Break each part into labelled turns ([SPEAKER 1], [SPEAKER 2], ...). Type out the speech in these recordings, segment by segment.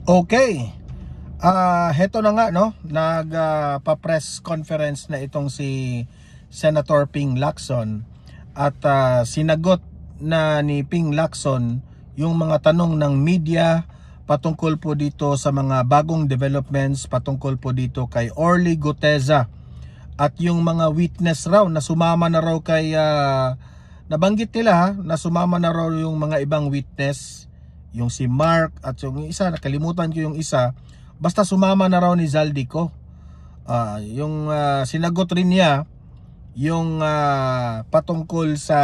[SPEAKER 1] Okay. Heto na nga, no? Pa-press conference na itong si Senator Ping Lacson at sinagot na ni Ping Lacson yung mga tanong ng media patungkol po dito sa mga bagong developments patungkol po dito kay Orly Guteza at yung mga witness raw na sumama na raw kay nabanggit nila na sumama na raw yung mga ibang witness, yung si Mark at yung isa, nakalimutan ko yung isa, basta sumama na raw ni Zaldico. Yung sinagot rin niya yung patungkol sa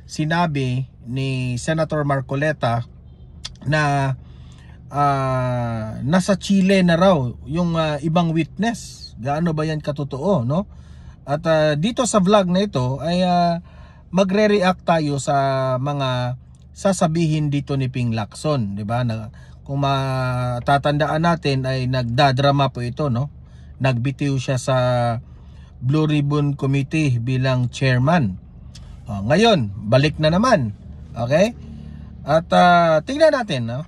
[SPEAKER 1] sinabi ni Senator Marcoleta na nasa Chile na raw yung ibang witness. Gaano ba yan katotoo, no? At dito sa vlog na ito ay magre-react tayo sa mga sasabihin dito ni Ping Lacson, 'di ba? Kung matatandaan natin ay nagdadrama po ito, no? Nagbitiw siya sa Blue Ribbon Committee bilang chairman. Ngayon, balik na naman. Okay? At tingnan natin, no?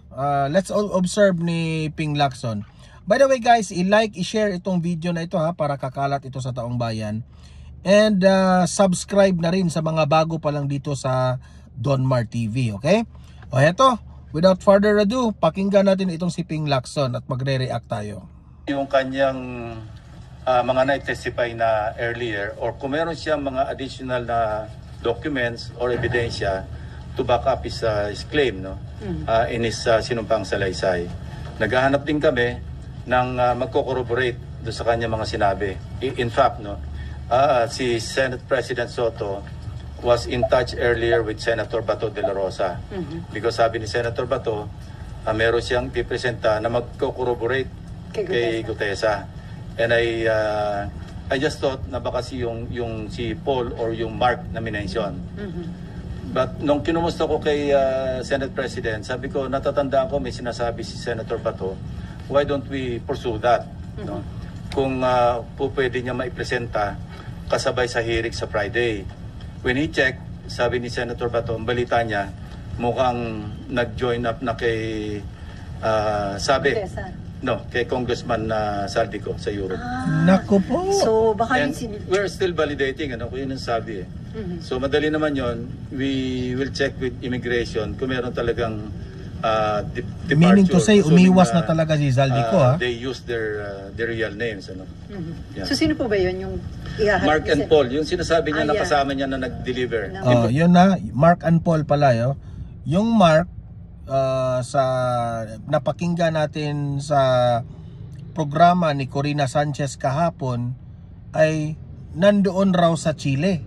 [SPEAKER 1] Let's all observe ni Ping Lacson. By the way guys, i-like, i-share itong video na ito para kakalat ito sa taong bayan. And subscribe na rin sa mga bago pa lang dito sa Donmar TV, okay? Eto, without further ado, pakinggan natin itong si Ping Lacson at magre-react tayo.
[SPEAKER 2] Yung kanyang mga na-testify na earlier or kung meron siyang mga additional na documents or ebidensya to back up his claim, no? In his sinumpang salaysay. Naghahanap din kami ng magko-corroborate doon sa kanya mga sinabi. In fact, no, si Senate President Soto was in touch earlier with Senator Bato de la Rosa. Because sabi ni Senator Bato, meron siyang pipresenta na magko-corroborate kay Guteza. And I just thought na baka yung si Paul or yung Mark na minention. But nung kinumusta ko kay Senate President, sabi ko, natatandaan ko may sinasabi si Senator Bato, why don't we pursue that? No? Kung po pwede niya maipresenta kasabay sa hearing sa Friday. When he checked, sabi ni Senator Bato, ang balita niya, mukhang nag-join up na kay, kay Congressman Zaldico sa Europe.
[SPEAKER 1] Naku po!
[SPEAKER 3] So, baka
[SPEAKER 2] we're still validating, kung yun ang sabi. So, madali naman yon. We will check with immigration kung meron talagang departure.
[SPEAKER 1] Meaning to say, umiwas na talaga si Zaldico,
[SPEAKER 2] They use their real names. Yeah.
[SPEAKER 3] So, sino po ba yun? Yung
[SPEAKER 2] Mark and Paul. Yung sinasabi niya na kasama niya na nag-deliver.
[SPEAKER 1] Yun na, Mark and Paul pala. Yung Mark, sa napakinggan natin sa programa ni Corina Sanchez kahapon, ay nandoon raw sa Chile.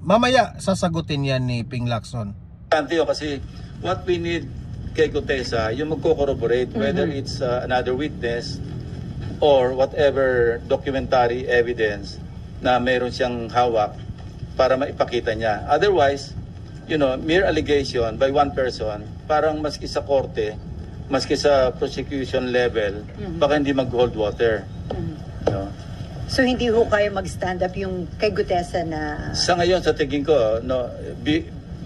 [SPEAKER 1] Mamaya, sasagutin yan ni Ping Lacson.
[SPEAKER 2] Kasi what we need kay Guteza, yung magko-corroborate whether it's another witness or whatever documentary evidence na meron siyang hawak para maipakita niya. Otherwise, mere allegation by one person, parang maski sa korte, maski sa prosecution level, baka hindi mag-hold water.
[SPEAKER 3] So hindi ho kayo mag-stand up yung kay Guteza na...
[SPEAKER 2] Sa ngayon, sa tingin ko,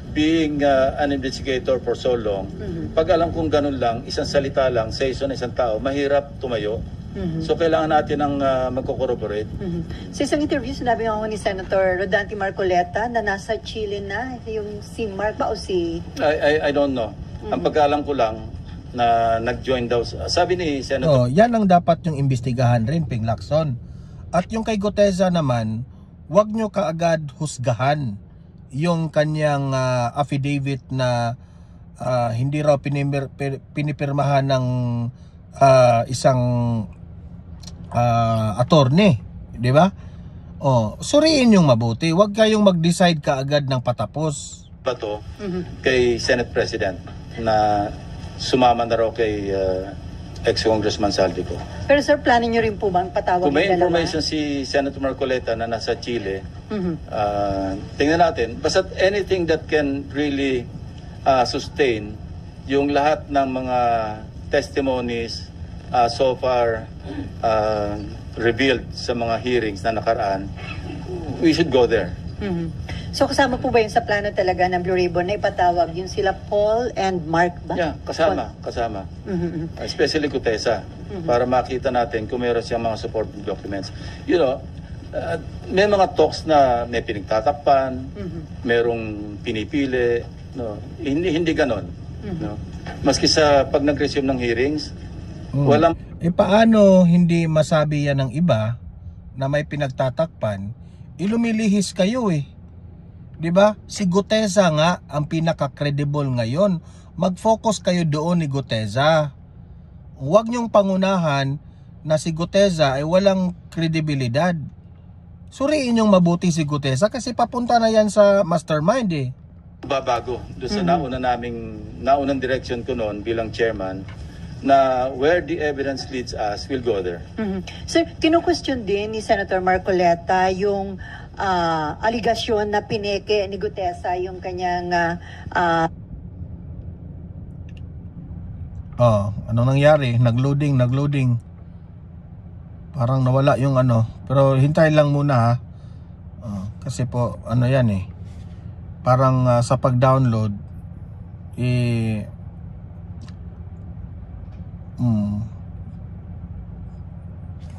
[SPEAKER 2] being an investigator for so long, pag alam kong ganun lang, isang salita lang, sa isang tao, mahirap tumayo. So kailangan natin ng magko-corroborate.
[SPEAKER 3] Sa isang interview, sinabi nga ni Senator Rodante Marcoleta na nasa Chile na, yung si Mark ba o si...
[SPEAKER 2] I don't know. Ang pagkaalam ko lang na nag-join daw. Sabi ni Senator...
[SPEAKER 1] Yan ang dapat yung imbestigahan rin, Ping Lacson. At yung kay Guteza naman, wag nyo kaagad husgahan yung kanyang affidavit na hindi raw pinipirmahan ng isang attorney, di ba? Suriin yung mabuti. Huwag kayong mag-decide kaagad ng patapos.
[SPEAKER 2] Bato kay Senate President na sumama na raw kay ex-Congressman Zaldico.
[SPEAKER 3] Pero sir, plano nyo rin po bang patawag
[SPEAKER 2] kung may information si Senator Marcoleta na nasa Chile, tingnan natin. Basta anything that can really sustain yung lahat ng mga testimonies so far revealed sa mga hearings na nakaraan, we should go there.
[SPEAKER 3] So kasama po ba yun sa plano talaga ng Blue Ribbon na ipatawag yung sila Paul and Mark ba?
[SPEAKER 2] Yeah, kasama.
[SPEAKER 3] Mhm.
[SPEAKER 2] Especially Gutesa, para makita natin kung meron siyang mga supporting documents. You know, may mga talks na may pinagtatakpan, merong pinipili, no? Hindi ganon. No? Maski sa pag nag-resume ng hearings, walang...
[SPEAKER 1] paano hindi masabi yan ng iba na may pinagtatakpan? Ilumilihis kayo eh. 'Di ba? Si Gutesa nga ang pinaka-credible ngayon. Mag-focus kayo doon ni Gutesa. Huwag niyong pangunahan na si Gutesa ay walang kredibilidad. Suriin niyong mabuti si Gutesa kasi papunta na yan sa mastermind eh.
[SPEAKER 2] Babago doon sa naunang direction ko noon bilang chairman, na where the evidence leads us, we'll go there.
[SPEAKER 3] Sir, kinu-question din ni Senator Marcoleta yung aligasyon na pineke ni Gutesa yung kanyang
[SPEAKER 1] anong nangyari? Nagloading. Parang nawala yung ano. Pero hintayin lang muna ha. Kasi po, ano yan eh. Parang sa pag-download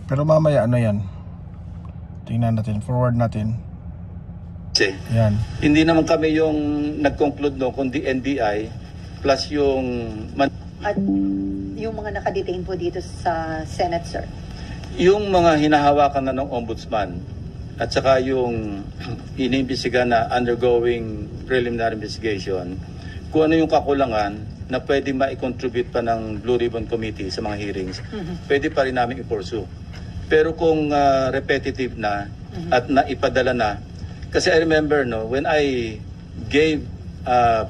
[SPEAKER 1] pero mamaya ano yan, tingnan natin, forward natin. Yan.
[SPEAKER 2] Hindi naman kami yung nag-conclude no, kundi NBI plus yung
[SPEAKER 3] at yung mga nakadetain po dito sa Senate, sir.
[SPEAKER 2] Yung mga hinahawakan na ng ombudsman at saka yung inimbestiga na undergoing preliminary investigation, kung ano yung kakulangan na pwede ma-contribute pa ng Blue Ribbon Committee sa mga hearings, pwede pa rin namin i-pursue. Pero kung repetitive na at naipadala na, kasi I remember no, when I gave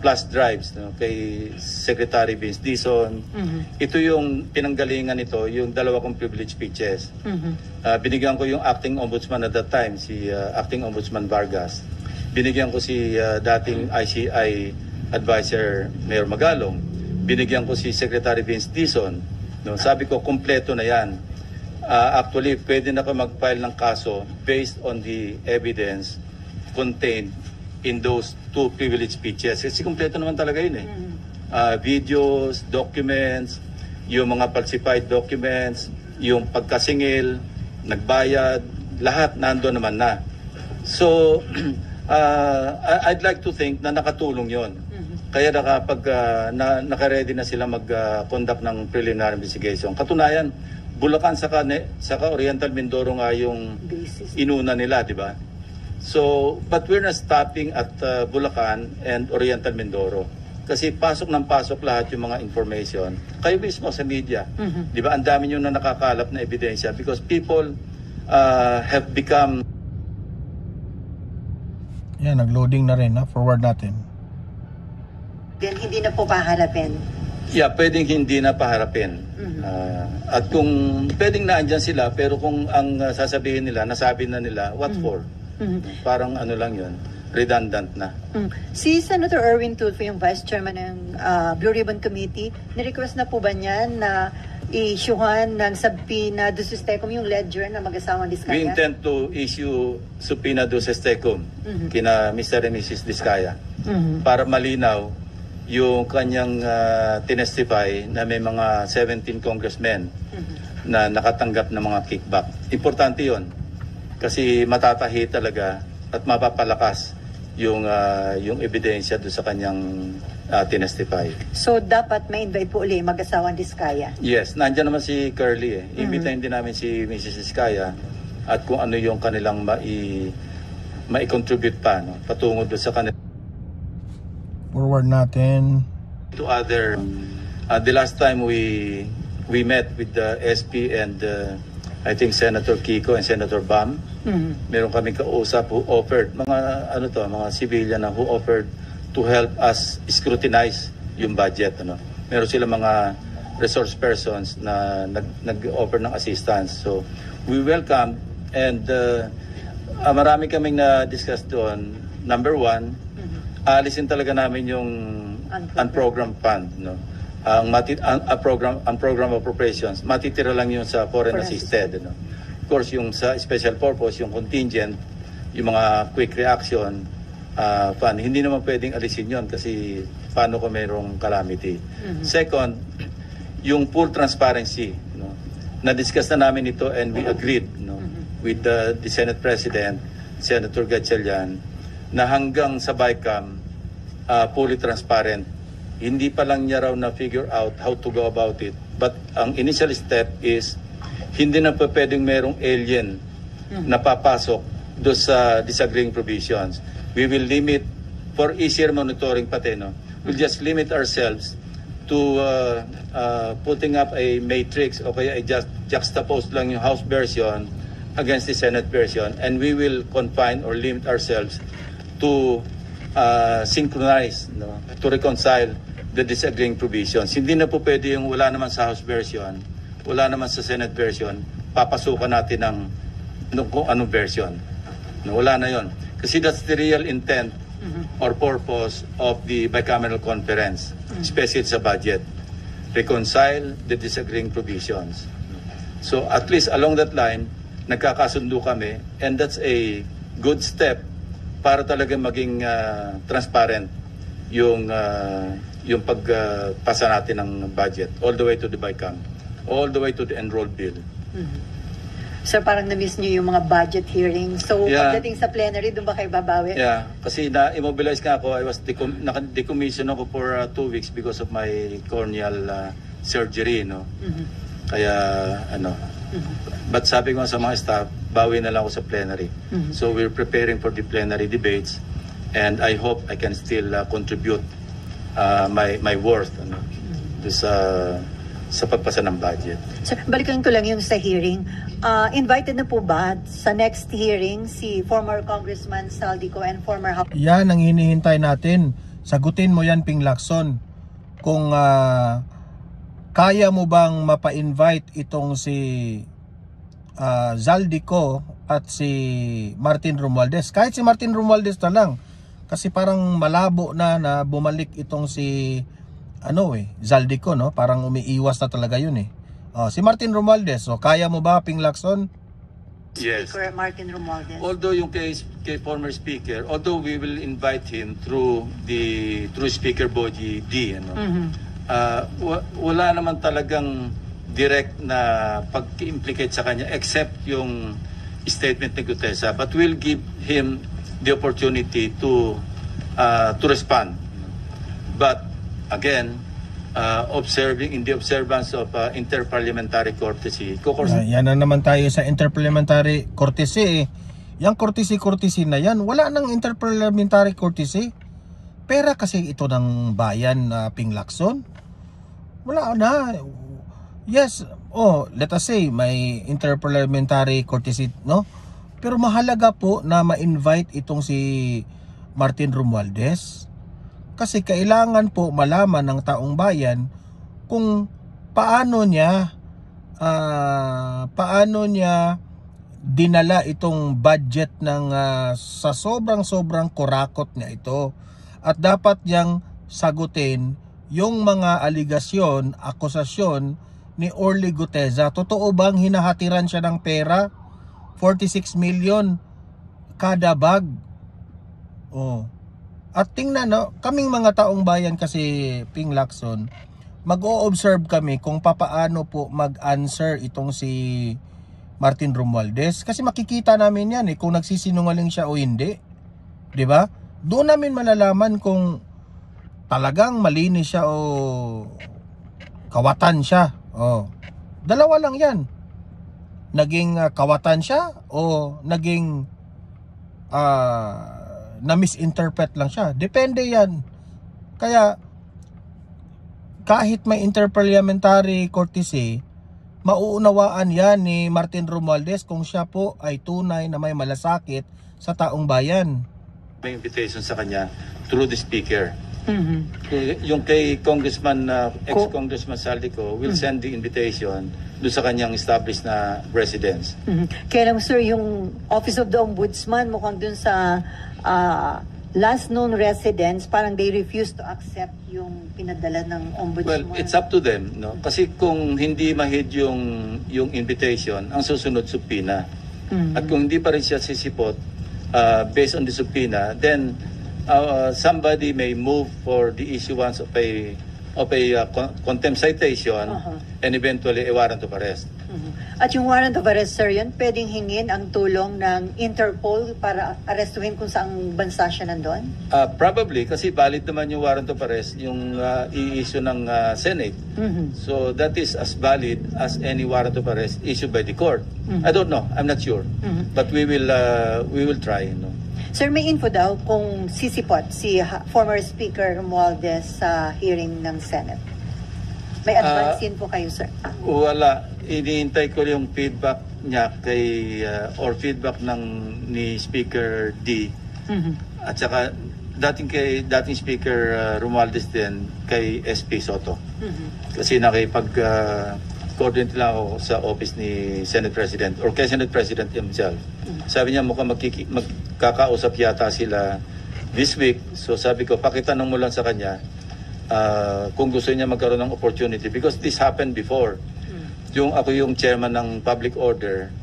[SPEAKER 2] plus drives no, kay Secretary Vince Dizon, ito yung pinanggalingan nito, yung dalawa kong privilege speeches. Binigyan ko yung acting ombudsman at that time, si acting ombudsman Vargas. Binigyan ko si dating ICI advisor Mayor Magalong. Binigyan ko si Secretary Vince Dizon. No, sabi ko, kompleto na yan. Actually, pwede na ko mag-file ng kaso based on the evidence contained in those two privilege speeches. Kasi kompleto naman talaga yun eh. Videos, documents, yung mga falsified documents, yung pagkasingil, nagbayad, lahat nando naman na. So, I'd like to think na nakatulong yon. Kaya naka-ready na sila mag-conduct ng preliminary investigation. Katunayan, Bulacan saka Oriental Mindoro nga yung inuna nila, di ba? So, but we're not stopping at Bulacan and Oriental Mindoro. Kasi pasok ng pasok lahat yung mga information. Kayo mismo sa media, di ba? Ang dami nyo na nakakalap na ebidensya because people have become...
[SPEAKER 1] Yan, nag-loading na rin ha. Forward natin.
[SPEAKER 3] Then hindi na po paharapin.
[SPEAKER 2] Yeah, pwedeng hindi na paharapin. At kung pwedeng naandyan sila, pero kung ang sasabihin nila, nasabi na nila, what for? Parang ano lang yun, redundant na.
[SPEAKER 3] Si Senator Erwin Tulfo, yung Vice Chairman ng Blue Ribbon Committee, ni-request na po ba niya na i-issuehan ng subpoena do Sustecum yung ledger na mag-asawang Diskaya?
[SPEAKER 2] We intend to issue subpoena do Sustecum kina Mr. and Mrs. Diskaya para malinaw yung kanyang tinestify na may mga 17 congressmen na nakatanggap ng mga kickback. Importante yon kasi matatahi talaga at mapapalakas yung ebidensya doon sa kanyang tinestify.
[SPEAKER 3] So dapat ma-invite po ulit mag-asawang Diskaya?
[SPEAKER 2] Yes, nandiyan naman si Curly eh. Imbitahin din namin si Mrs. Diskaya at kung ano yung kanilang mai-contribute pa no, patungo doon sa kanila.
[SPEAKER 1] Forward natin.
[SPEAKER 2] To other, the last time we met with the SP and I think Senator Kiko and Senator Bam, meron kaming kausap who offered, mga civilian na who offered to help us scrutinize yung budget. Ano. Meron sila mga resource persons na nag-offer ng assistance. So we welcome and marami kaming na-discuss doon. Number one, alisin talaga namin yung unprogrammed fund, no. Ang program appropriations, matitira lang yun sa foreign assisted, no. Of course, yung sa special purpose, yung contingent, yung mga quick reaction, fund. Hindi naman pwedeng alisin yon kasi paano kung mayroong calamity. Second, yung full transparency, no? Na-discuss na namin ito and we agreed, no, with the Senate President, Senator Gatchalian, na hanggang sa BICAM, fully transparent. Hindi pa lang niya raw na figure out how to go about it. But ang initial step is hindi na pa pwedeng merong alien na papasok do sa disagreeing provisions. We will limit, for easier monitoring pati, no, we'll just limit ourselves to putting up a matrix o kaya juxtapose lang yung House version against the Senate version, and we will confine or limit ourselves to synchronize, no, to reconcile the disagreeing provisions. Hindi na po pwede yung wala naman sa House version, wala naman sa Senate version, papasukan natin ng kung anong version. No, wala na yon. Kasi that's the real intent or purpose of the bicameral conference, especially sa budget. Reconcile the disagreeing provisions. So at least along that line, nagkakasundo kami, and that's a good step para talaga maging transparent yung pagpasa natin ng budget all the way to the BICAM, all the way to the enrolled bill.
[SPEAKER 3] Sir, parang na-miss niyo yung mga budget hearings. So, pagdating sa plenary, doon ba kayo babawi?
[SPEAKER 2] Yeah, kasi na-immobilize ka ako. I was decommission ako for 2 weeks because of my corneal surgery, no? Kaya, but sabi ko sa mga staff, bawi na lang ako sa plenary. So, we're preparing for the plenary debates, and I hope I can still contribute my worth, ano, sa pagpasa ng budget.
[SPEAKER 3] Sir, balikan ko lang yung sa hearing. Invited na po ba sa next hearing si former Congressman Saldico and former House?
[SPEAKER 1] Yan ang hinihintay natin. Sagutin mo yan, Ping Lacson. Kung kaya mo bang mapa-invite itong si Zaldico at si Martin Romualdez. Kahit si Martin Romualdez na lang. Kasi parang malabo na bumalik itong si Zaldico, no? Parang umiiwas na talaga yun eh. Si Martin Romualdez, so kaya mo ba, Ping Lacson?
[SPEAKER 2] Yes.
[SPEAKER 3] Speaker Martin Romualdez.
[SPEAKER 2] Although yung kay former speaker, although we will invite him through Speaker Boji D, ano? Wala naman talagang direct na pag-implicate sa kanya except yung statement ni Gutesa, but we'll give him the opportunity to respond. But again, observing in the observance of interparliamentary courtesy.
[SPEAKER 1] Yan na naman tayo sa interparliamentary courtesy. Yung courtesy na yan, wala nang interparliamentary courtesy. Pera kasi ito ng bayan, Ping Lacson. Wala na. Yes, let us say may interparliamentary courtesy, no? Pero mahalaga po na ma-invite itong si Martin Romualdez. Kasi kailangan po malaman ng taong bayan kung paano niya dinala itong budget ng sa sobrang kurakot niya ito. At dapat niyang sagutin yung mga aligasyon, akusasyon ni Orly Gutesa. Totoo bang hinahatiran siya ng pera? 46 million kada bag. At tingnan, no, kaming mga taong bayan kasi, Ping Lacson, mag-o-observe kami kung papaano po mag-answer itong si Martin Romualdez. Kasi makikita namin yan kung nagsisinungaling siya o hindi. 'Di ba? Doon namin malalaman kung talagang malinis siya o kawatan siya. Dalawa lang yan. Naging kawatan siya o naging na-misinterpret lang siya. Depende yan. Kaya kahit may interparliamentary courtesy, mauunawaan yan ni Martin Romualdez kung siya po ay tunay na may malasakit sa taong bayan.
[SPEAKER 2] May invitation sa kanya through the speaker. Yung kay Congressman, ex-Congressman Saldico will send the invitation doon sa kanyang established na residence.
[SPEAKER 3] Kaya lang, sir, yung Office of the Ombudsman mukhang dun sa last known residence, parang they refuse to accept yung pinadala ng Ombudsman.
[SPEAKER 2] Well, it's up to them, no? Kasi kung hindi ma-hit yung invitation, ang susunod subpoena. At kung hindi pa rin siya sisipot based on the subpoena, then somebody may move for the issuance of a contempt citation and eventually a warrant of arrest.
[SPEAKER 3] At yung warrant of arrest, sir, yun, pwedeng hingin ang tulong ng Interpol para arestuhin kung saang bansa siya nandun?
[SPEAKER 2] Probably, kasi valid naman yung warrant of arrest, yung i-issue ng Senate. So that is as valid as any warrant of arrest issued by the court. I don't know, I'm not sure. But we will try. No?
[SPEAKER 3] Sir, may info daw kung sisipot si former Speaker Romualdez sa hearing ng Senate. May advance info kayo, sir?
[SPEAKER 2] Wala. Iniintay ko yung feedback niya or feedback ni Speaker D. At saka dating Speaker Romualdez din kay SP Soto. Kasi nakipag-coordinate lang ako sa office ni Senate President or kay Senate President himself. Sabi niya mukhang magkakausap yata sila this week. So sabi ko, pakitanong mo lang sa kanya kung gusto niya magkaroon ng opportunity because this happened before. Ako yung chairman ng public order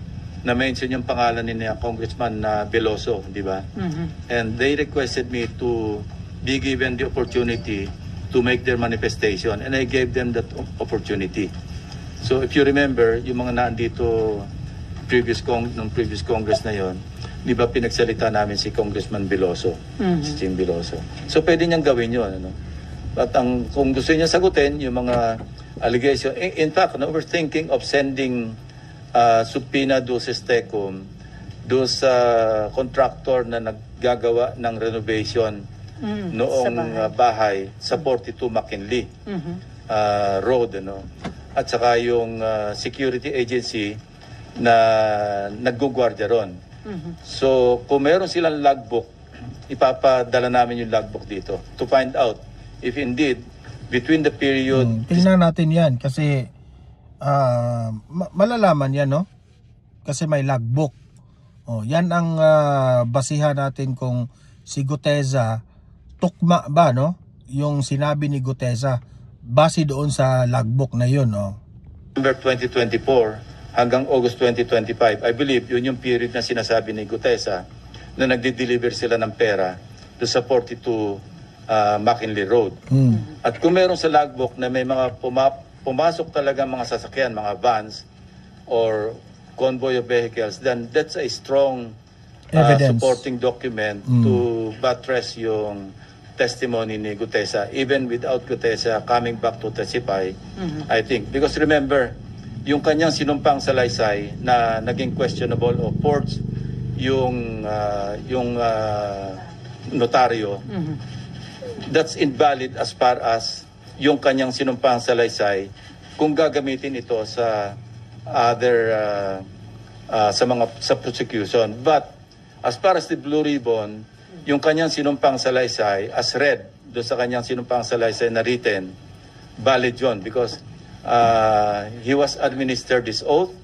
[SPEAKER 2] na mention yung pangalan ni Congressman Veloso, di ba? And they requested me to be given the opportunity to make their manifestation and I gave them that opportunity. So if you remember, yung mga naandito nung previous Congress na yon, di ba pinagsalita namin si Congressman Veloso, si Jim Veloso. So pwede niyang gawin yun, ano? At kung gusto niya sagutin yung mga allegation, in fact, we're thinking of sending subpoena do Tecum do sa contractor na naggagawa ng renovation noong bahay sa 42 McKinley Road, ano? At saka yung security agency na naggugwardya ron. So, kung meron silang logbook, ipapadala namin yung logbook dito to find out if indeed between the period
[SPEAKER 1] tingnan natin yan kasi malalaman yan, no? Kasi may logbook. Yan ang basihan natin kung si Guteza tukma ba, no? Yung sinabi ni Guteza base doon sa logbook na yun, no?
[SPEAKER 2] November 2024 hanggang August 2025, I believe yun yung period na sinasabi ni Guteza na nagde-deliver sila ng pera doon sa 42 McKinley Road. At kung meron sa logbook na may mga pumasok talaga mga sasakyan, mga vans or convoy of vehicles, then that's a strong supporting document to buttress yung testimony ni Guteza, even without Guteza coming back to testify, I think. Because remember, yung kanyang sinumpang salaysay na naging questionable o forged yung notaryo, that's invalid as far as yung kanyang sinumpang salaysay kung gagamitin ito sa other sa prosecution. But as far as the Blue Ribbon, yung kanyang sinumpang salaysay as read do sa kanyang sinumpang salaysay na written, valid yun because he was administered this oath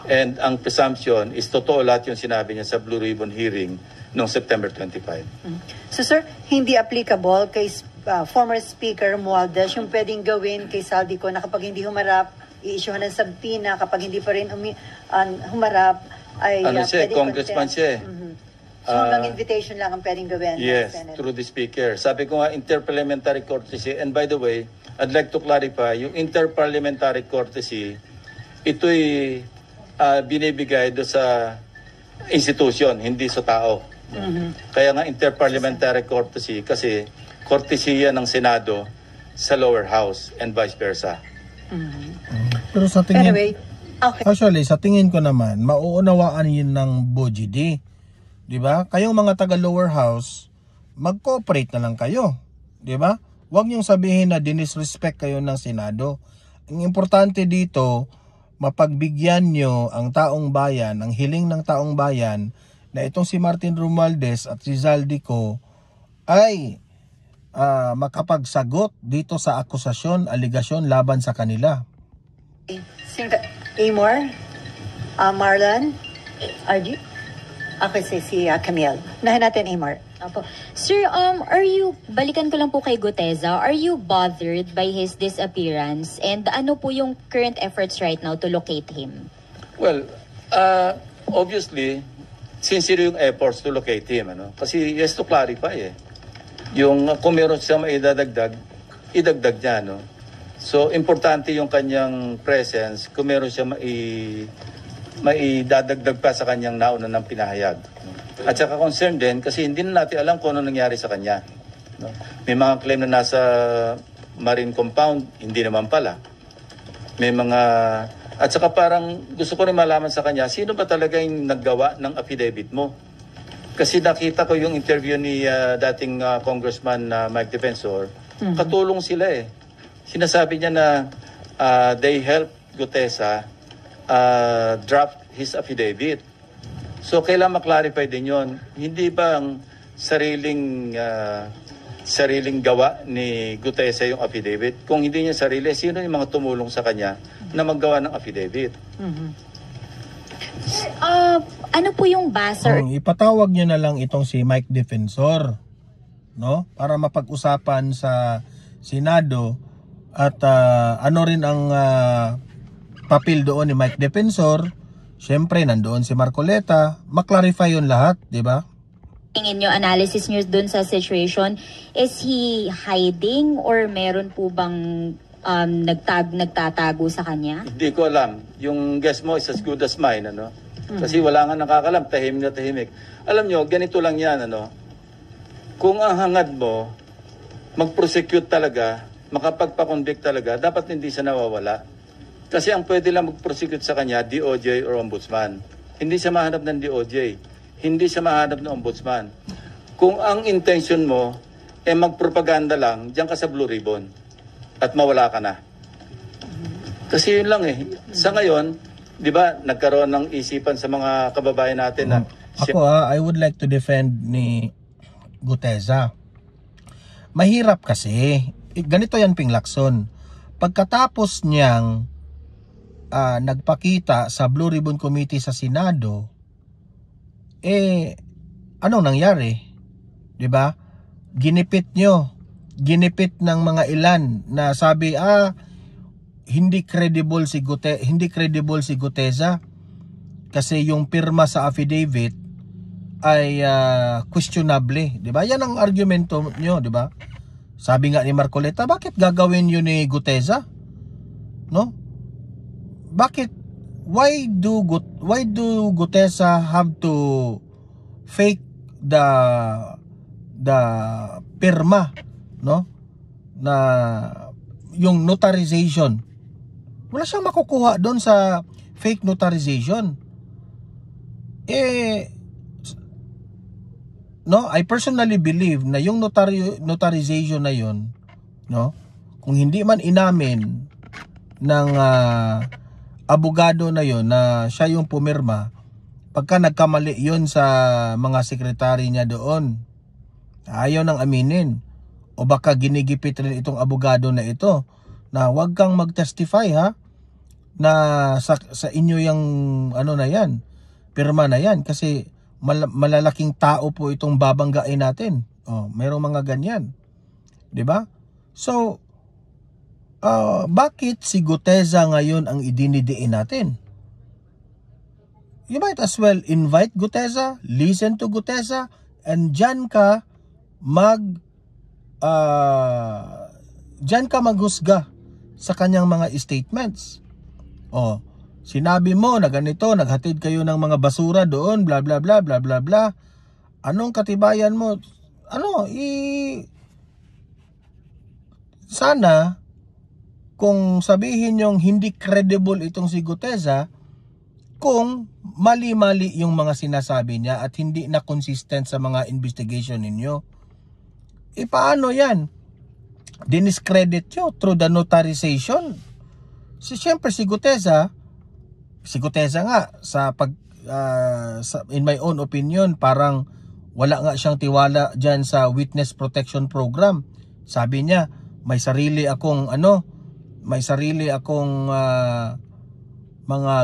[SPEAKER 2] and ang presumption is totoo lahat yung sinabi niya sa Blue Ribbon hearing noong September 25.
[SPEAKER 3] So sir, hindi applicable kay former Speaker Romualdez yung pwedeng gawin kay Saldico na kapag hindi humarap, i-issuehan ng subpoena, kapag hindi pa rin humarap, ay
[SPEAKER 2] siya, congressman siya.
[SPEAKER 3] So hanggang invitation lang ang pwedeng gawin.
[SPEAKER 2] Yes, through the Speaker. Sabi ko nga, interparliamentary courtesy, and by the way, I'd like to clarify, yung interparliamentary courtesy, ito'y binibigay do sa institution, hindi sa tao. Kaya nga interparliamentary courtesy kasi courtesy ng Senado sa lower house and vice versa.
[SPEAKER 1] Pero sa tingin,
[SPEAKER 3] anyway, okay.
[SPEAKER 1] Actually, sa tingin ko naman, mauunawaan yun ng BOJD. Di ba? Kayong mga taga lower house, mag-cooperate na lang kayo. Di ba? Huwag niyong sabihin na dinisrespect kayo ng Senado. Ang importante dito, mapagbigyan nyo ang taong bayan, ang hiling ng taong bayan, na itong si Martin Romualdez at si Zaldico ay makapagsagot dito sa akusasyon, aligasyon laban sa kanila.
[SPEAKER 3] Amor, Marlon, RG? Okay, si Camille. Unahin natin, Amor.
[SPEAKER 4] Opo. Sir, balikan ko lang po kay Guteza. Are you bothered by his disappearance? And ano po yung current efforts right now to locate him?
[SPEAKER 2] Well, obviously, sincere yung efforts to locate him. Ano? Kasi he has to clarify yung kung meron siya maidadagdag, idagdag niya, no? So, importante yung kanyang presence kung meron siya maidadagdag pa sa kanyang nauna ng pinahayag. At saka concerned din kasi hindi na natin alam kung ano nangyari sa kanya. No? May mga claim na nasa marine compound, hindi naman pala. May mga... At saka parang gusto ko rin malaman sa kanya, sino ba talaga yung naggawa ng affidavit mo? Kasi nakita ko yung interview ni dating Congressman Mike Defensor, katulong sila eh. Sinasabi niya na they helped Gutesa draft his affidavit. So kailangan maklarify din yon. Hindi ba ang sariling gawa ni Gutesa yung affidavit? Kung hindi niya sarili, sino yung mga tumulong sa kanya na maggawa ng affidavit?
[SPEAKER 4] Ano po yung basa?
[SPEAKER 1] Ipatawag niyo na lang itong si Mike Defensor, no? Para mapag-usapan sa Senado at ano rin ang papel doon ni Mike Defensor. Siyempre nandoon si Marcoleta, maklarify yun lahat, di ba?
[SPEAKER 4] Tingin nyo, analysis nyo dun sa situation, is he hiding or meron po bang nagtatago sa kanya?
[SPEAKER 2] Hindi ko alam. Yung guess mo is as good as mine, ano? Kasi wala nga nakakalam, tahimik na tahimik. Alam nyo, ganito lang yan, ano? Kung ang hangad mo, mag-prosecute talaga, makapagpa-convict talaga, dapat hindi siya nawawala. Kasi ang pwede lang mag-prosecute sa kanya, DOJ or Ombudsman. Hindi siya mahanap ng DOJ. Hindi siya mahanap ng Ombudsman. Kung ang intention mo, magpropaganda lang, diyan ka sa Blue Ribbon. At mawala ka na. Kasi yun lang eh. Sa ngayon, di ba, nagkaroon ng isipan sa mga kababayan natin na...
[SPEAKER 1] Ako I would like to defend ni Gutesa. Mahirap kasi. Ganito yan, Ping Lacson. Pagkatapos niyang nagpakita sa Blue Ribbon Committee sa Senado, anong nangyari? 'Di ba? Ginipit ng mga ilan na sabi hindi credible si Gutesa kasi yung pirma sa affidavit ay questionable, 'di ba? Yan ang argumento nyo, 'di ba? Sabi nga ni Marcoleta, bakit gagawin yun ni Gutesa? No? Bakit? Why do Gutesa have to fake the pirma, no? Na yung notarization. Wala siyang makukuha doon sa fake notarization. No, I personally believe na yung notarization na yun, no? Kung hindi man inamin ng abogado na yon na siya yung pumirma, pagka nagkamali yon sa mga sekretary niya doon, ayaw nang aminin, o baka ginigipit rin itong abogado na ito na wag kang mag-testify ha na sa inyo yung ano na yan, pirma na yan, kasi malalaking tao po itong babanggain natin. Merong mga ganyan, 'di ba? So bakit si Gutesa ngayon ang idinidiin natin? You might as well invite Gutesa, listen to Gutesa, and dyan ka maghusga sa kanyang mga statements. Sinabi mo na ganito, naghatid kayo ng mga basura doon, bla bla bla bla bla bla. Anong katibayan mo? Sana kung sabihin yung hindi credible itong si Gutesa, kung mali-mali yung mga sinasabi niya at hindi na consistent sa mga investigation ninyo, paano yan? Diniscredit nyo through the notarization. Siyempre si Gutesa nga in my own opinion, parang wala nga siyang tiwala dyan sa witness protection program. Sabi niya, may sarili akong mga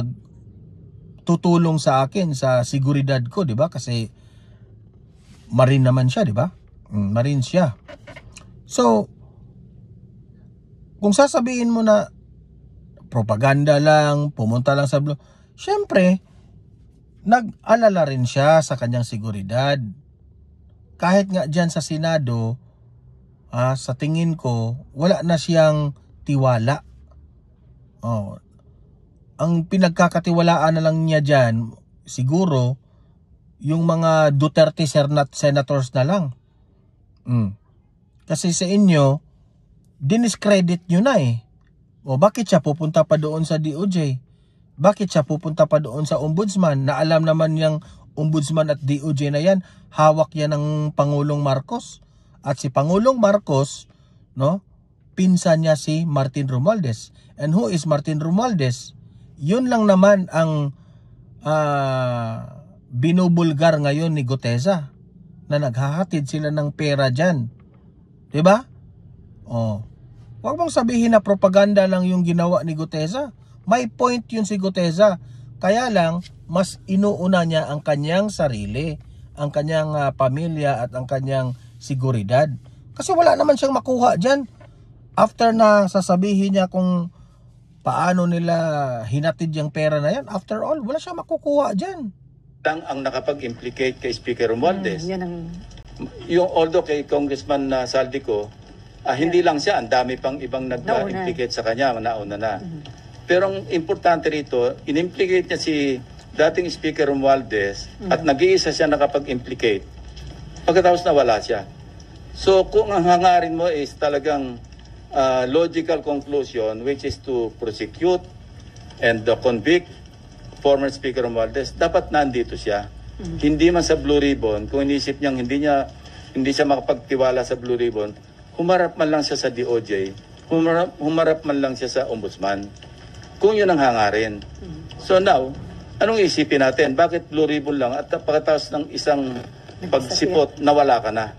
[SPEAKER 1] tutulong sa akin sa seguridad ko, 'di ba? Kasi marine naman siya, 'di ba? Marine siya. So, kung sasabihin mo na propaganda lang, pumunta lang sa Blue, syempre nag-alala rin siya sa kanyang seguridad. Kahit nga diyan sa Senado, sa tingin ko, wala na siyang tiwala. Ang pinagkakatiwalaan na lang niya dyan, siguro, yung mga Duterte senators na lang. Kasi sa inyo, diniscredit nyo na eh. Bakit siya pupunta pa doon sa DOJ? Bakit siya pupunta pa doon sa ombudsman? Na alam naman yung ombudsman at DOJ na yan, hawak yan ng Pangulong Marcos. At si Pangulong Marcos, no, pinsan niya si Martin Romualdez. And who is Martin Romualdez? Yun lang naman ang binubulgar ngayon ni Guteza, na naghahatid sila ng pera dyan. Diba? Huwag mong sabihin na propaganda lang yung ginawa ni Guteza. May point yun si Guteza. Kaya lang, mas inuuna niya ang kanyang sarili, ang kanyang pamilya at ang kanyang seguridad. Kasi wala naman siyang makuha dyan. After na sasabihin niya kung paano nila hinatid yung pera na yan, after all, wala siyang makukuha dyan.
[SPEAKER 2] Lang ang nakapag-implicate kay Speaker Romualdez.
[SPEAKER 3] Yung
[SPEAKER 2] Although kay Congressman Saldico, hindi lang siya, ang dami pang ibang nag-implicate sa kanya, nauna na. Pero ang importante rito, in-implicate niya si dating Speaker Romualdez at nag-iisa siya nakapag-implicate. Pagkatapos nawala siya. So kung ang hangarin mo is talagang logical conclusion, which is to prosecute and convict former Speaker Romualdez, dapat nandito siya. Hindi man sa Blue Ribbon, kung inisip niyang hindi siya makapagtiwala sa Blue Ribbon, humarap man lang siya sa DOJ, humarap man lang siya sa ombudsman. Kung yun ang hangarin. So now, anong isipin natin? Bakit Blue Ribbon lang at pagkatapos ng isang pagsipot, nawala ka na?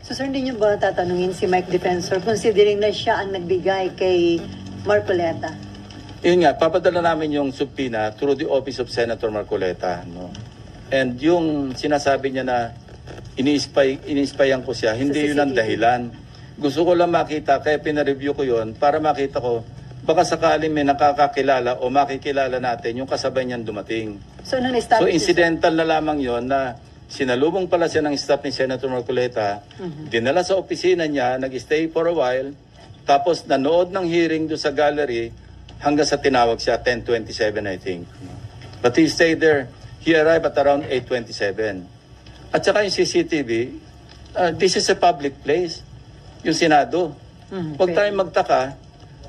[SPEAKER 3] So sir, hindi niyo ba tatanungin si Mike Defensor considering na siya ang nagbigay kay Marcoleta?
[SPEAKER 2] Yun nga, papadala namin yung subpoena through the office of Senator Marcoleta. No? And yung sinasabi niya na ini-spyan ko siya, hindi yun ang dahilan. Gusto ko lang makita, kaya pinareview ko yun para makita ko, baka sakaling may nakakakilala o makikilala natin yung kasabay niyan dumating.
[SPEAKER 3] So
[SPEAKER 2] incidental na lamang yon na sinalubong pala siya ng staff ni Senator Marcoleta, dinala sa opisina niya, nag-stay for a while, tapos nanood ng hearing doon sa gallery hanggang sa tinawag siya, 10:27 I think. But he stayed there. He arrived at around 8:27. At saka yung CCTV, this is a public place, yung Senado. Huwag tayong magtaka,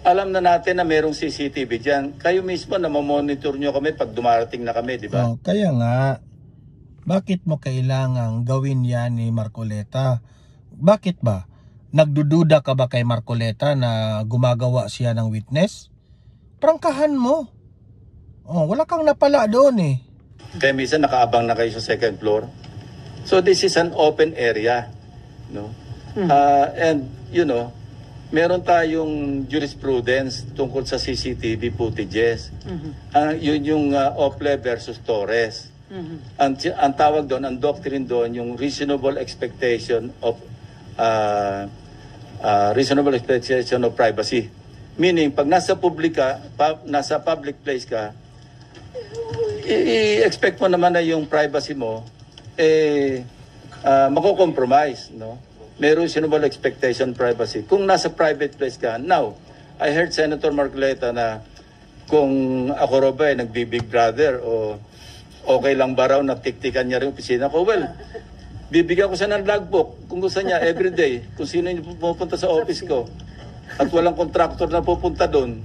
[SPEAKER 2] alam na natin na merong CCTV dyan. Kayo mismo na mamonitor nyo kami pag dumarating na kami, di ba?
[SPEAKER 1] Kaya nga, bakit mo kailangang gawin yan ni Marcoleta? Bakit ba? Nagdududa ka ba kay Marcoleta na gumagawa siya ng witness? Prangkahan mo. Wala kang napala doon eh.
[SPEAKER 2] Kaya minsan nakaabang na kayo sa second floor. So this is an open area, no? And you know, meron tayong jurisprudence tungkol sa CCTV footages. Yun yung Ople versus Torres. Ang tawag doon, ang doctrine doon, yung reasonable expectation of privacy. Meaning, pag nasa public place ka, i-expect mo naman na yung privacy mo mako-compromise, no? May reasonable expectation privacy. Kung nasa private place ka, now, I heard Senator Marcoleta na kung ako raw ba nagbi-Big Brother o okay lang ba raw na tiktikan niya rin opisina ko, well, bibigyan ko siya ng logbook kung gusto niya everyday, kung sino yung pupunta sa office ko. At walang contractor na pupunta doon.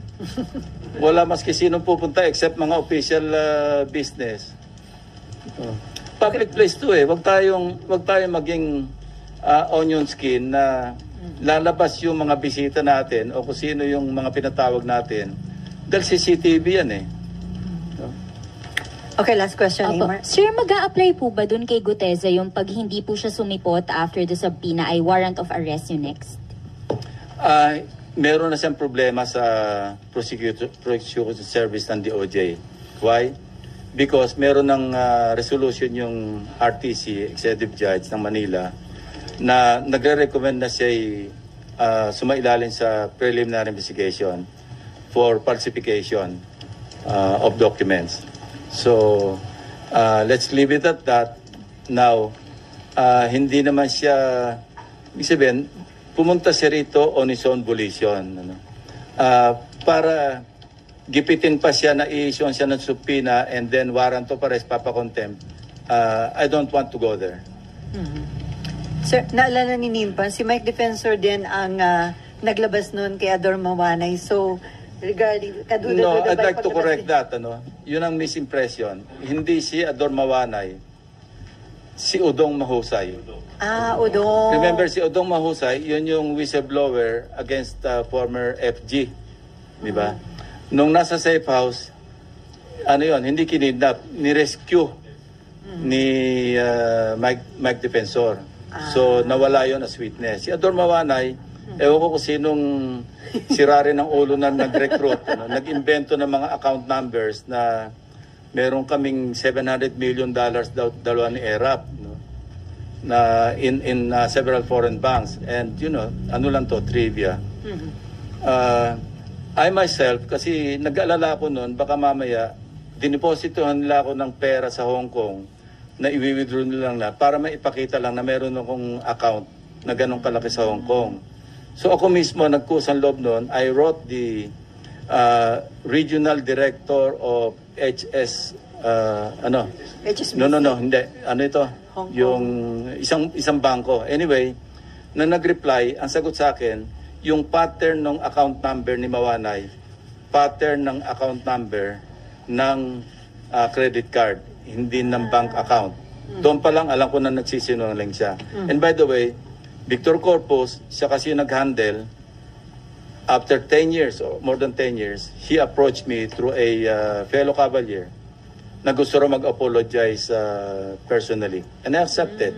[SPEAKER 2] Wala maski sino pupunta except mga official business. Public place to eh. Wag tayong maging onion skin na lalabas yung mga bisita natin o kung sino yung mga pinatawag natin. Dahil CCTV yan eh.
[SPEAKER 3] Okay, last question, Amar.
[SPEAKER 4] Sir, mag-a-apply po ba dun kay Guteza yung pag hindi po siya sumipot after the subpoena ay warrant of arrest yung next?
[SPEAKER 2] Meron na siyang problema sa prosecution service ng DOJ. Why? Because meron ng resolution yung RTC, Executive Judge ng Manila, na nagre-recommend na siya sumailalim sa preliminary investigation for falsification of documents. So, let's leave it at that. Now, hindi naman siya, ibig sabihin, pumunta siya rito on his own volition. Ano? Para gipitin pa siya na i-issue siya ng subpoena and then warrant of arrest, papakontempt. I don't want to go there.
[SPEAKER 3] Sir, naalala ni Nimpan, si Mike Defensor din ang naglabas noon kay Ador Mawanay. So, regarding
[SPEAKER 2] No, I'd like to correct that. Ano? Yun ang misimpression. Hindi si Ador Mawanay, si Udong Mahusay.
[SPEAKER 3] Udong.
[SPEAKER 2] Remember, si Udong Mahusay, yun yung whistleblower against former FG. Di ba? Nung nasa safe house, ano yun, hindi kinidnap, ni-rescue ni Mike Defensor. So, nawala yon as witness. Si Ador Mawanay, ewan ko kung sinong sira rin ng ulo na nag-recruit, ano, nag-invento ng mga account numbers na meron kaming $700 million dalawa ni ERAP, no, na in several foreign banks. And, you know, ano lang to, trivia. I myself, kasi nag-aalala ko noon, baka mamaya, dinipositohan nila ako ng pera sa Hong Kong na i-withdraw nila lang na para maipakita lang na meron akong account na ganong kalaki sa Hong Kong. So ako mismo nagkusang loob noon. I wrote the regional director of HS
[SPEAKER 3] HSBC.
[SPEAKER 2] No, hindi. Ano ito?
[SPEAKER 3] Hong Kong.
[SPEAKER 2] Yung isang bangko. Anyway, na nag-reply, ang sagot sa akin, yung pattern ng account number ni Mawanay, pattern ng account number ng credit card, hindi ng bank account. Doon pa lang alam ko na nagsisinungaling siya. And by the way, Victor Corpus, siya kasi nag-handle after 10 years or more than 10 years, he approached me through a fellow cavalier na gusto rin mag-apologize personally. And I accepted.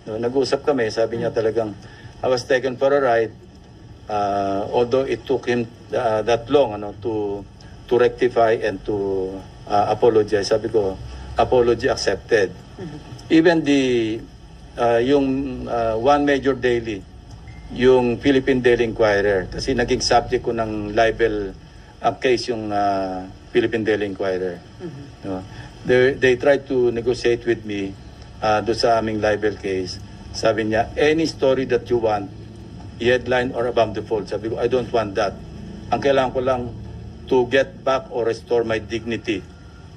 [SPEAKER 2] No, nag-usap kami, sabi niya talagang I was taken for a ride, although it took him that long to rectify and to apologize. Sabi ko, apology accepted. Even yung one major daily, yung Philippine Daily Inquirer, kasi naging subject ko ng libel case yung Philippine Daily Inquirer. No? They tried to negotiate with me doon sa aming libel case. Sabi niya, any story that you want, headline or above the fold. Sabi ko, I don't want that. Ang kailangan ko lang to get back or restore my dignity.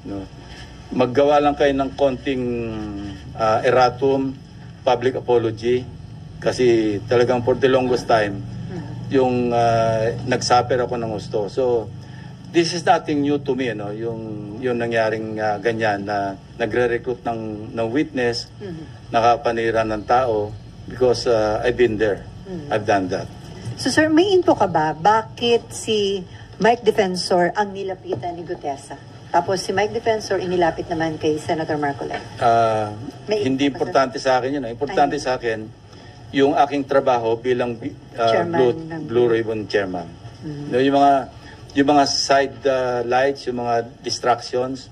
[SPEAKER 2] No? Maggawa lang kayo ng konting erratum, public apology, kasi talagang for the longest time, yung nagsuffer ako ng gusto. So, this is nothing new to me, no? Yung nangyaring ganyan na nagre-recruit ng witness, nakapanira ng tao, because I've been there. I've done that.
[SPEAKER 3] So sir, may info ka ba? Bakit si Mike Defensor ang nilapitan ni Gutesa? Tapos si Mike Defensor inilapit naman kay Senator Marcoleta.
[SPEAKER 2] Hindi importante sa akin yun. Importante sa akin yung aking trabaho bilang Blue Ribbon Chairman. Yung mga side lights, yung mga distractions,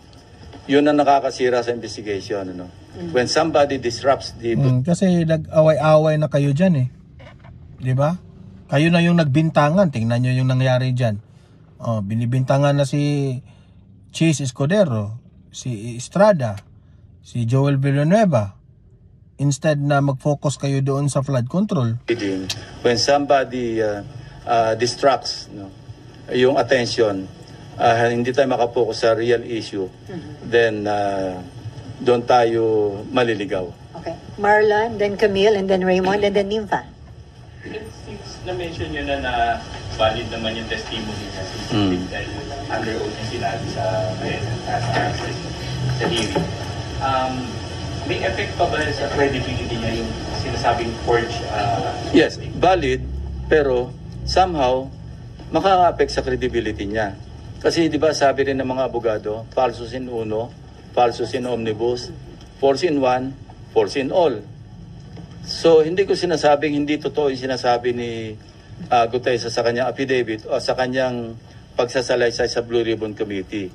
[SPEAKER 2] yun ang nakakasira sa investigation. Ano? When somebody disrupts the...
[SPEAKER 1] Kasi nag-away-away na kayo dyan eh. Di ba? Kayo na yung nagbintangan. Tingnan nyo yung nangyari dyan. Binibintangan na si Chis Escudero, si Estrada, si Joel Villanueva. Instead na mag-focus kayo doon sa flood control.
[SPEAKER 2] When somebody distracts yung attention, hindi tayo makapokus sa real issue, then doon tayo maliligaw.
[SPEAKER 3] Okay. Marlon, then Camille, and then Raymond, and then Nympha.
[SPEAKER 5] Since na-mention nyo na valid naman yung testimony niya, dahil under oath yung sinabi sa hearing, may effect pa ba sa credibility niya yung sinasabing forged?
[SPEAKER 2] Yes, valid, pero somehow makaka-affect sa credibility niya. Kasi di ba sabi rin ng mga abogado, falsus in uno, falsus in omnibus, false in one, false in all. So hindi ko sinasabing hindi totoo yung sinasabi ni Gutesa sa kanyang affidavit o sa kanyang pagsasalaysay sa Blue Ribbon Committee.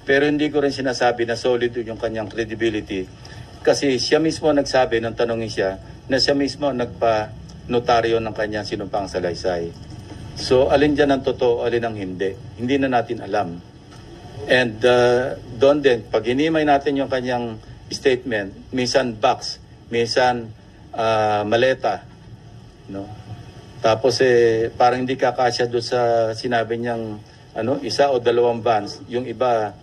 [SPEAKER 2] Pero hindi ko rin sinasabi na solid yung kanyang credibility. Kasi siya mismo nagsabi, nang tanongin siya, na siya mismo nagpa-notaryo ng kanyang sinumpang salaysay. So alin dyan ang totoo, alin ang hindi. Hindi na natin alam. And doon din, pag hinimay natin yung kanyang statement, minsan box, minsan maleta, no? Tapos parang hindi kakasya doon sa sinabi niyang isa o dalawang vans, yung iba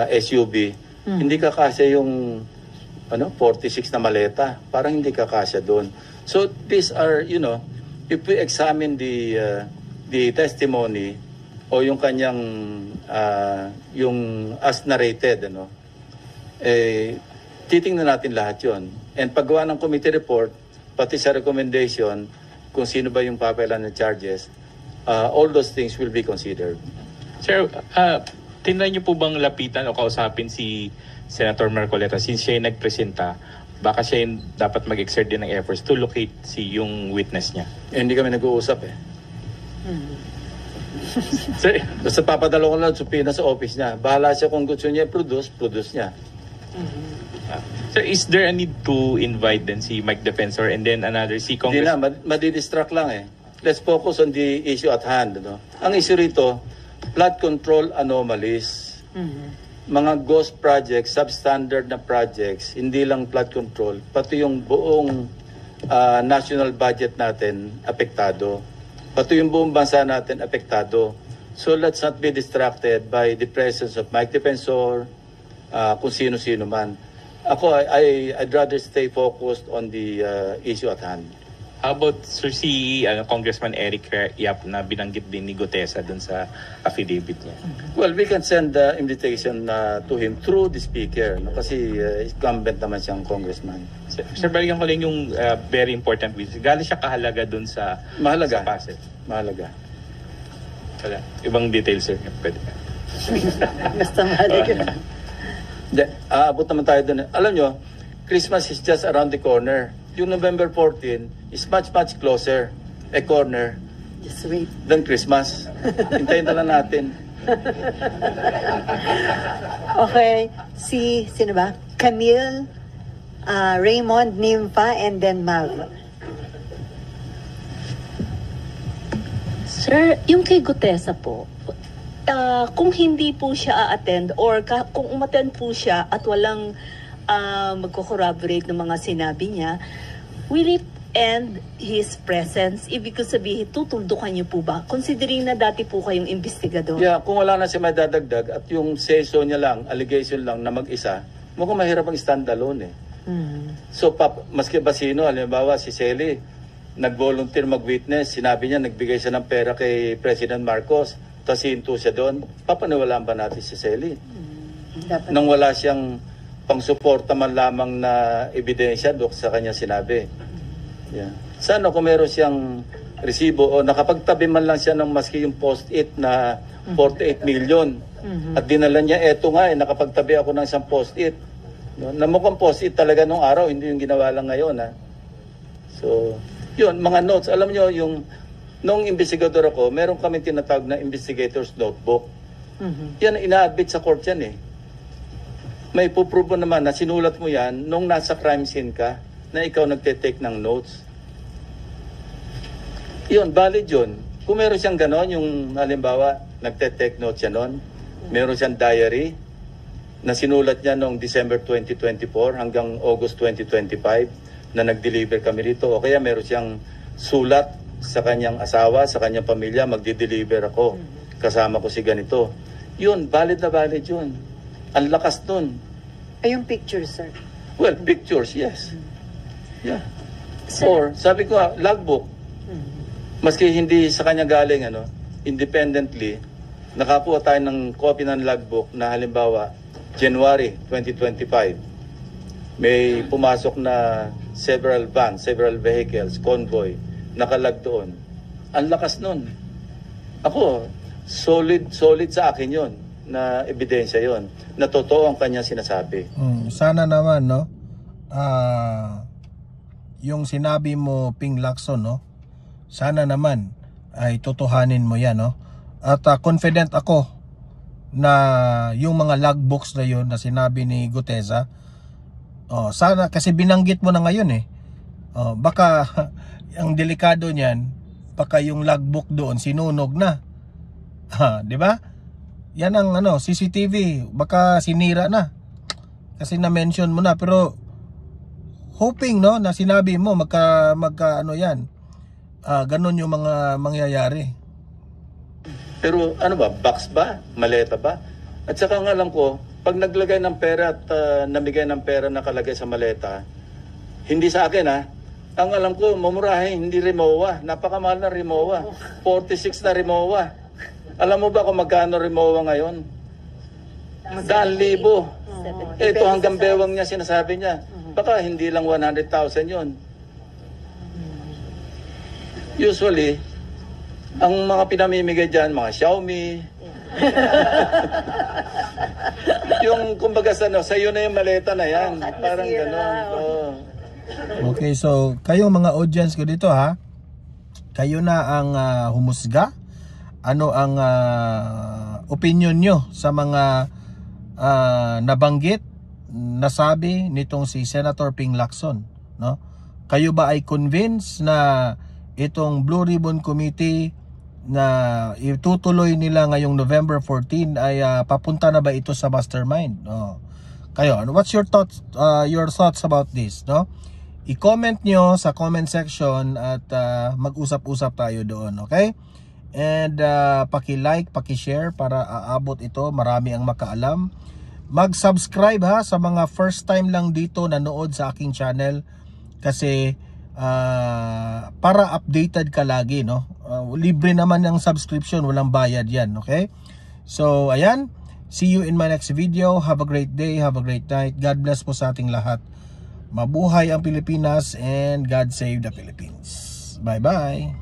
[SPEAKER 2] SUV. Hindi kakasya yung 46 na maleta. Parang hindi kakasya doon. So these are, if we examine the testimony o yung kanyang yung as narrated, titingnan natin lahat yon. And paggawa ng committee report, pati sa recommendation, kung sino ba yung papailan ng charges, all those things will be considered.
[SPEAKER 5] Sir, tinry niyo po bang lapitan o kausapin si Senator Marcoleta since siya yung nagpresenta? Baka siya yung dapat mag-exert din ng efforts to locate yung witness niya.
[SPEAKER 2] Hindi kami nag-uusap Sir, basta papadala ko lang subpoena sa office niya. Bahala siya kung gusto niya produce niya.
[SPEAKER 5] So is there a need to invite then si Mike Defensor and then another si
[SPEAKER 2] Hindi
[SPEAKER 5] Congress?
[SPEAKER 2] na, madidistract lang Let's focus on the issue at hand. Ang issue rito, flood control anomalies. Mga ghost projects, substandard na projects, hindi lang flood control, pati yung buong national budget natin apektado. Pati yung buong bansa natin apektado. So let's not be distracted by the presence of Mike Defensor, kung sino-sino man. Ako, I'd rather stay focused on the issue at hand.
[SPEAKER 5] How about Sir si Congressman Eric Yap na binanggit din ni Gutesa dun sa affidavit niya?
[SPEAKER 2] Well, we can send the invitation to him through the speaker, kasi incumbent naman siyang congressman.
[SPEAKER 5] Sir, balikan ko lang yung very important witness. Galing siya kahalaga dun sa
[SPEAKER 2] Mahalaga.
[SPEAKER 5] sa Pasig.
[SPEAKER 2] Mahalaga.
[SPEAKER 5] Wala. Ibang details, sir. Pwede.
[SPEAKER 3] Basta mahalaga.
[SPEAKER 2] Aabot naman tayo doon. Alam nyo, Christmas is just around the corner. Yung November 14 is much, much closer a corner
[SPEAKER 3] Just wait.
[SPEAKER 2] than Christmas. Hintayin na lang natin.
[SPEAKER 3] Okay. Sino ba? Camille, Raymond, Nympha, and then Malva.
[SPEAKER 6] Sir, yung kay Gutesa po, kung hindi po siya a-attend or kung umattend po siya at walang magko-corroborate ng mga sinabi niya, will it end his presence? Ibig ko sabihin, tutuldukan niyo po ba? Considering na dati po kayong investigador.
[SPEAKER 2] Yeah, kung wala na siya may dadagdag at yung seso niya lang, allegation lang na mag-isa, mukhang mahirap ang stand-alone So, maski ba sino, halimbawa si Sally, nag-volunteer mag-witness, sinabi niya, nagbigay siya ng pera kay President Marcos, tapos hinto siya doon, papaniwalaan ba natin si Sally? Nang wala siyang pang-suporta man lamang na ebidensya doon sa kanya sinabi. Yeah. Sana kung meron siyang resibo o nakapagtabi man lang siya ng maski yung post-it na 48 million at dinala niya, eto nga nakapagtabi ako ng isang post-it. No? Na mukhang post-it talaga nung araw, hindi yung ginawa lang ngayon. So, yun, mga notes. Alam nyo, nung investigador ako, meron kami tinatawag na investigator's notebook. Yan, ina-admit sa court yan May puprobo naman na sinulat mo yan nung nasa crime scene ka na ikaw nagte-take ng notes. Yun, valid yun. Kung meron siyang ganon, yung halimbawa, nagte-take notes siya nun, meron siyang diary na sinulat niya noong December 2024 hanggang August 2025 na nag-deliver kami rito. O kaya meron siyang sulat sa kanyang asawa, sa kanyang pamilya, magdi-deliver ako. Kasama ko si ganito. Yun, valid na valid yun. Ang lakas nun.
[SPEAKER 3] Ay, yung picture, sir.
[SPEAKER 2] Well, pictures, yes. Yeah.
[SPEAKER 6] Sir,
[SPEAKER 2] Or, sabi ko, logbook. Maski hindi sa kanya galing, independently, nakakuha tayo ng copy ng logbook na halimbawa, January 2025. May pumasok na several vans, several vehicles, convoy, nakalag doon. Ang lakas nun. Ako, solid sa akin yon na ebidensya yon na totoo ang kanya sinasabi.
[SPEAKER 1] Sana naman yung sinabi mo, Ping Lacson, sana naman ay totohanin mo yan, at confident ako na yung mga logbooks na yun na sinabi ni Gutesa, sana, kasi binanggit mo na ngayon baka ang delikado niyan, baka yung logbook doon sinunog na, di ba? Yan ang CCTV, baka sinira na kasi na-mention mo na. Pero hoping na sinabi mo magka yan, ganun yung mga mangyayari.
[SPEAKER 2] Pero ano ba, box ba? Maleta ba? At saka nga alam ko, pag naglagay ng pera at namigay ng pera nakalagay sa maleta, hindi sa akin ang alam ko, mamurahin, hindi Rimowa. Napakamahal na Rimowa. 46 na Rimowa. Alam mo ba kung magkano Rimowa ngayon? 100,000. Ito hanggang bewang niya sinasabi niya. Baka hindi lang 100,000 yon. Usually, ang mga pinamimigay dyan, mga Xiaomi, yung kumbaga sa iyo na yung maleta na yan. Parang gano'n. Oh.
[SPEAKER 1] Okay, so kayo mga audience ko dito kayo na ang humusga. Ano ang opinion nyo sa mga nabanggit, nasabi nitong si Senator Ping Lacson, no? Kayo ba ay convinced na itong Blue Ribbon Committee na itutuloy nila ngayong November 14 ay papunta na ba ito sa mastermind? Kayo, what's your thoughts about this, no? I-comment nyo sa comment section at mag-usap-usap tayo doon, okay? And paki-like, paki-share para aabot ito, marami ang makaalam. Mag-subscribe sa mga first time lang dito nanood sa aking channel kasi para updated ka lagi, no? Libre naman ang subscription, walang bayad yan, okay? So ayan, see you in my next video. Have a great day, have a great night. God bless po sa ating lahat. Mabuhay ang Pilipinas and God save the Philippines. Bye bye.